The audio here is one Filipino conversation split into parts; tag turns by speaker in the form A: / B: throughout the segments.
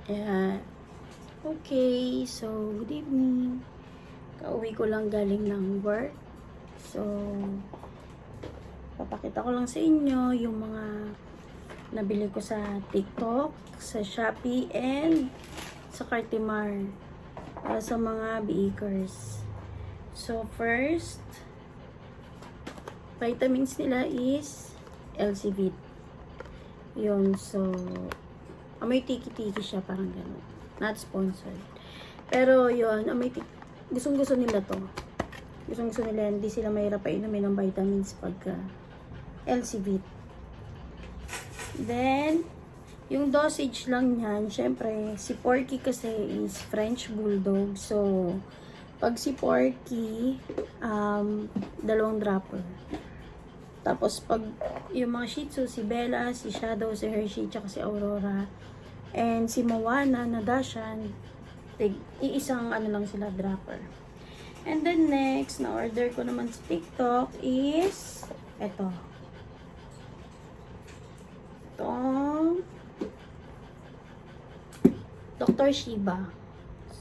A: Ayan. Okay, so good evening. Kauwi ko lang galing ng work. So, papakita ko lang sa inyo yung mga nabili ko sa TikTok, sa Shopee, and sa Cartimar para sa mga beakers. So, first, vitamins nila is LCVit. Yun, so, amoy tiki-tiki siya, parang gano'n. Not sponsored. Pero, yun, gustong-gusto nila to. Gustong-gusto nila, hindi sila mahirap pa inumin ng vitamins pagka LCVit. Then, yung dosage lang yan, syempre, si Porky kasi is French Bulldog. So, pag si Porky, 2 dropper. Tapos, pag yung mga Shih Tzu, si Bella, si Shadow, si Hershey, tsaka si Aurora, and si Moana na Dashan, iisang lang sila dropper. And then next, na-order ko naman sa TikTok is, eto. Itong Dr. Shiba.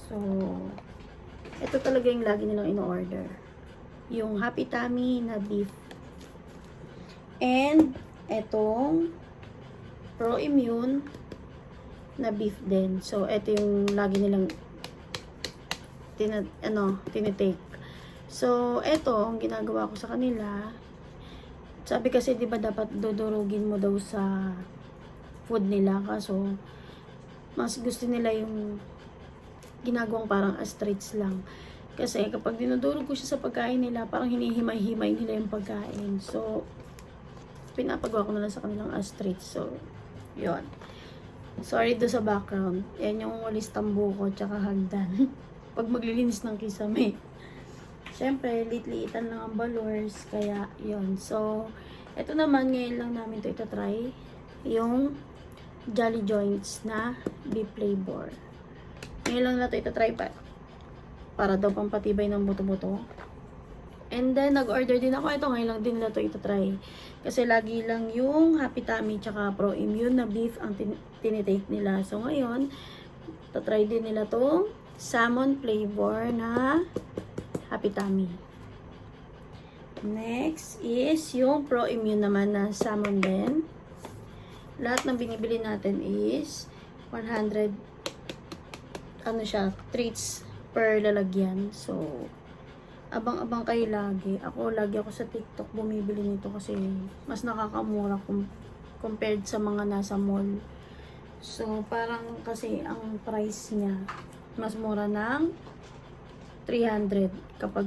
A: So, ito talaga yung lagi nilang in-order. Yung Happy Tummy na beef. And, etong Pro Immune na beef din. So, ito yung lagi nilang tinitake. So, ito, ang ginagawa ko sa kanila, sabi kasi, di ba dapat dudurugin mo daw sa food nila. Kaso, mas gusto nila yung ginagawang parang astrates lang. Kasi, kapag dinudurog ko siya sa pagkain nila, parang hinihimay-himay nila yung pagkain. So, pinapagawa ko na lang sa kanilang astrates. So, yun. Sorry do sa background. Yan yung walis tambuko tsaka hagdan. Pag maglilinis ng kisame. Siyempre, liit-liitan lang ang balors. Kaya, yun. So, ito naman, ngayon lang namin ito itatry. Yung Jolly Joints na beef flavor. Ngayon lang na ito itatry pa. Para daw pampatibay ng buto-buto. And then, nag-order din ako. Ito, ngayon lang din na ito itatry. Kasi lagi lang yung Happy Tummy tsaka Pro Immune na beef ang tinitake nila. So, ngayon, tatry din nila itong salmon flavor na Happy Tummy. Next is yung Pro Immune naman na salmon din. Lahat ng binibili natin is 100 treats per lalagyan. So, abang-abang kayo lagi. Lagi ako sa TikTok bumibili nito kasi mas nakakamura compared sa mga nasa mall. So, parang kasi ang price niya mas mura ng 300 kapag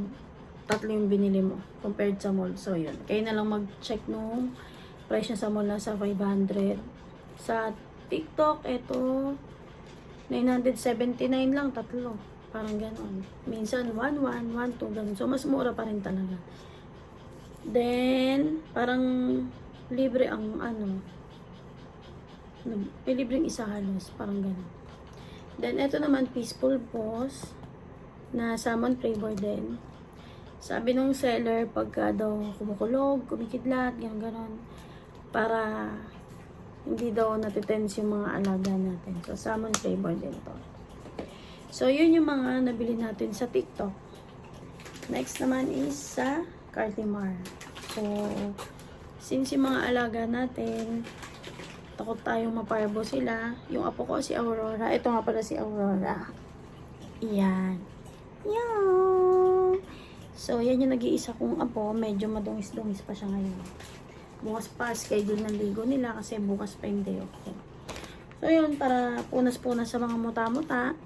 A: tatlo yung binili mo compared sa mall. So, yun. Kayo na lang mag-check nung price niya sa mall, nasa 500. Sa TikTok, ito 979 lang, tatlo. Parang ganon. Minsan 1-1, 1-2, ganon. So, mas mura pa rin talaga. Then, parang libre ang may libreng isa halos. Parang ganon. Then, ito naman, Peaceful Boss na salmon flavor din. Sabi nung seller, pagka daw kumukulog, kumikidlat, ganon. Para hindi daw natitense yung mga alaga natin. So, salmon flavor din to. So, yun yung mga nabili natin sa TikTok. Next naman is sa Cartimar. So, since yung mga alaga natin, takot tayong maparbo sila. Yung apo ko si Aurora. Ito nga pala si Aurora. Yan. Yan. So, yan yung nag-iisa kong apo. Medyo madungis-dungis pa siya ngayon. Bukas pa, schedule ng ligo nila kasi bukas pa yung day off ko. So, yun, para punas-punas sa mga muta-muta.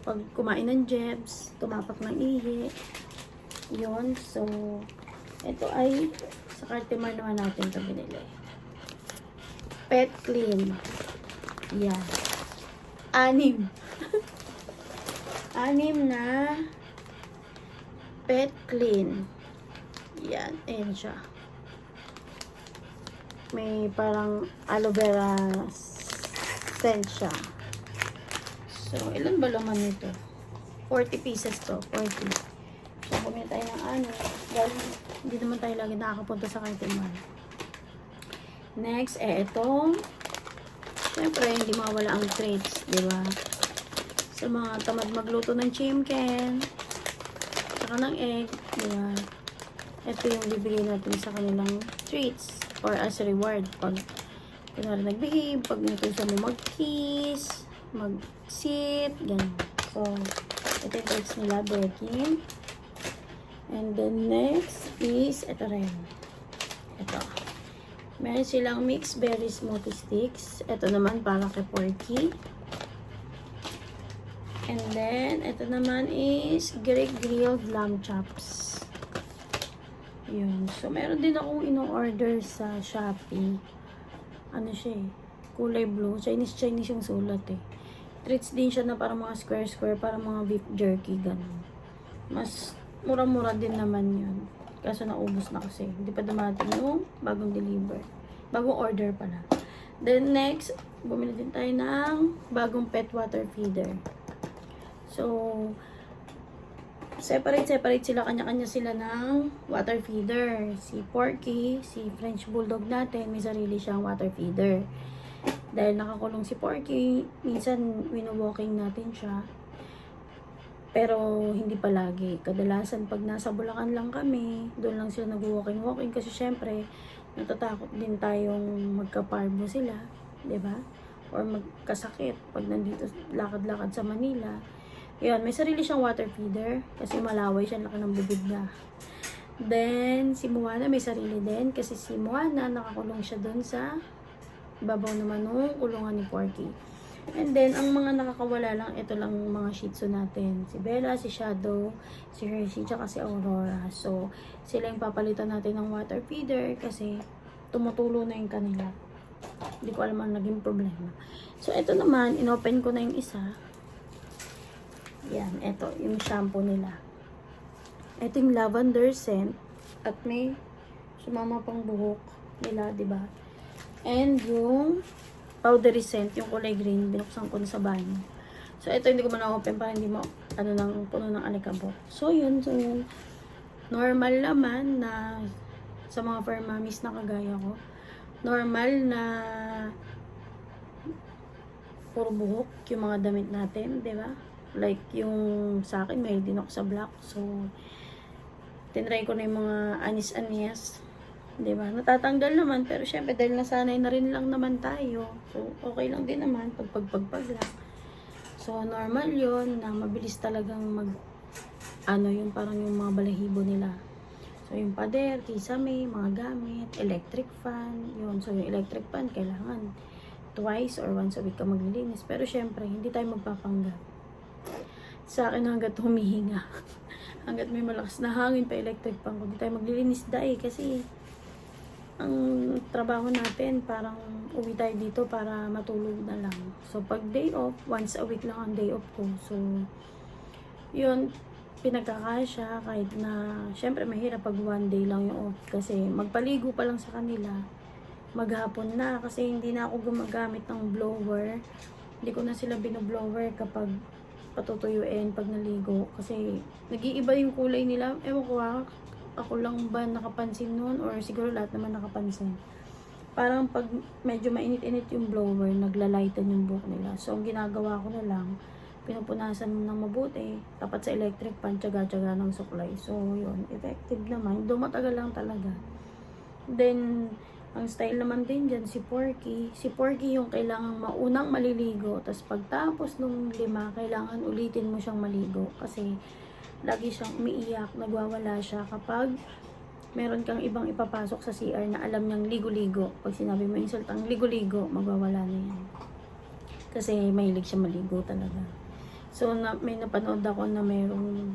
A: Pag kumain ng jebs, tumapak ng ihi. Yun. So, ito ay sa Cartimar naman natin ito binili. Pet Clean. Yan. 6. 6 na Pet Clean. Yan. Ayan siya. May parang aloe vera scent siya. So, ilan ba laman nito? 40 pieces to. 40. So, bumili tayo ng dahil hindi naman tayo lagi nakakapunta sa Cartimar. Next, itong syempre, hindi mawala ang treats. Diba? Sa mga tamad magluto ng chicken, saka ng egg, diba? Ito yung bibigay natin sa kanilang treats or as a reward. Pag kunwari nag-behave, pag natusa mo mag-kiss, mag-sit, ganun. So, ito yung treats nila, Birkin. And then next is, ito rin. Ito. Meron silang mixed berry smoothie sticks. Ito naman para kay Porky. And then, ito naman is Greek grilled lamb chops. Yun. So, meron din akong ino-order sa Shopee. Ano siya eh. Kulay blue. Chinese yung sulat eh. Treats din siya na para mga square, para mga beef jerky. Ganun. Mas mura-mura din naman yun. Kaso naubos na kasi. Hindi pa dumating yung bagong deliver. Bagong order pala. Then next, bumili din tayo ng bagong pet water feeder. So, separate sila. Kanya-kanya sila ng water feeder. Si Porky, si French Bulldog natin, may sarili siyang water feeder. Dahil nakakulong si Porky, minsan wino-walking natin siya. Pero hindi palagi. Kadalasan pag nasa Bulacan lang kami, doon lang sila nag-walking kasi syempre natatakot din tayong magka-parvo sila, 'di ba? Or magkasakit pag nandito lakad-lakad sa Manila. 'Yun, may sarili siyang water feeder kasi malaway siya, laki ng bibig niya. Then si Moana may sarili din kasi si Moana nakakulong siya doon sa babaw naman ng kulungan ni Porky. And then, ang mga nakakawala lang, ito lang mga Shih Tzu natin. Si Bella, si Shadow, si Hershey, tsaka si Aurora. So, sila yung papalitan natin ng water feeder kasi tumutulo na yung kanila. Hindi ko alam ang naging problema. So, ito naman, inopen ko na yung isa. Yan, ito, yung shampoo nila. Ito yung lavender scent at may sumama pang buhok nila, diba? And yung powdery scent, yung kulay green, binuksan ko na sa banyo. So, ito hindi ko man na-open para hindi mo, puno ng alikabok. So, yun. Normal naman na sa mga fur mommies na kagaya ko, normal na puro buhok yung mga damit natin, di ba? Like, yung sa akin, may din ako sa black. So, tinry ko na yung mga anis-anis. Diba? Natatanggal naman, pero syempre dahil nasanay na rin lang naman tayo. So, okay lang din naman pag lang. So, normal yon na mabilis talagang yung parang yung mga balahibo nila. So, yung pader, kisame, mga gamit, electric fan, yun. So, yung electric fan, kailangan twice or once a week ka maglilinis. Pero syempre, hindi tayo magpapanggap. Sa akin hanggat humihinga. Hanggat may malakas na hangin pa electric fan ko, hindi tayo maglilinis dahil kasi ang trabaho natin, parang uwi tayo dito para matulog na lang. So, pag day off, once a week lang ang day off ko. So, yun, pinagkakasya kahit na, syempre mahirap pag one day lang yung off. Kasi magpaligo pa lang sa kanila, maghapon na. Kasi hindi na ako gumagamit ng blower. Hindi ko na sila binoblower kapag patutuyuin pag naligo. Kasi nag-iiba yung kulay nila. Ewan ko ako lang ba nakapansin nun or siguro lahat naman nakapansin. Parang pag medyo mainit-init yung blower, naglalighten yung buhok nila. So, ang ginagawa ko na lang, pinupunasan ng mabuti, tapat sa electric fan, tsaga-tsaga ng suklay. So, yun, effective naman. Matagal lang talaga. Then, ang style naman din dyan, si Porky. Si Porky yung kailangang maunang maliligo, tapos pagtapos nung 5, kailangan ulitin mo siyang maligo. Kasi, lagi siyang umiiyak, nagwawala siya kapag meron kang ibang ipapasok sa CR na alam niyang ligo-ligo. Pag sinabi mo insult ang ligo-ligo, magwawala na yan. Kasi mahilig siya maligo talaga. So, may napanood ako na mayroong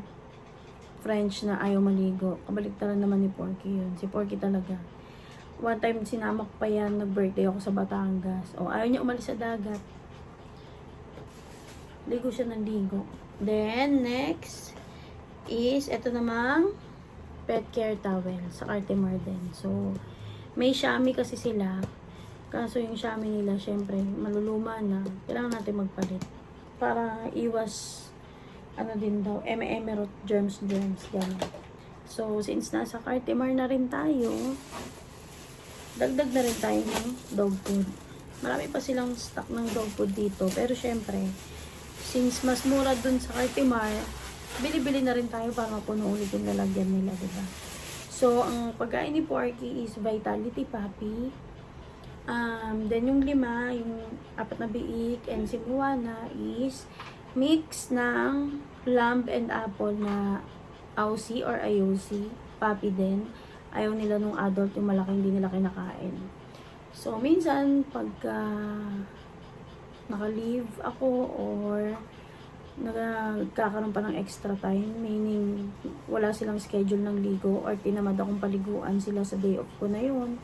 A: French na ayaw maligo. Kabaliktaran naman ni Porky yun. Si Porky talaga. One time, sinamak pa yan, nag-birthday ako sa Batangas. Ayaw niya umalis sa dagat. Ligo siya ng ligo. Then, next is, ito namang pet care towel sa Artemar din. So, may Shami kasi sila. Kaso yung Shami nila, syempre, maluluma na. Kailangan natin magpalit. Para iwas, din daw, eme-emerald germs, gano'n. So, since nasa Artemar na rin tayo, dagdag na rin tayo ng dog food. Marami pa silang stock ng dog food dito. Pero syempre, since mas mura dun sa Cartimar, bili-bili na rin tayo para mapuno ulit yung lalagyan nila, diba? So, ang pagkain ni Porky is Vitality Puppy. Then yung 5, yung 4 na biik, and si Moana is mix ng lamb and apple na Aussie or IOC. Puppy din. Ayaw nila nung adult, yung malaki hindi nila kinakain. So, minsan, pagka naka-leave ako or nagkakaroon pa ng extra time, meaning wala silang schedule ng ligo or tinamad akong paliguan sila sa day off ko na yun,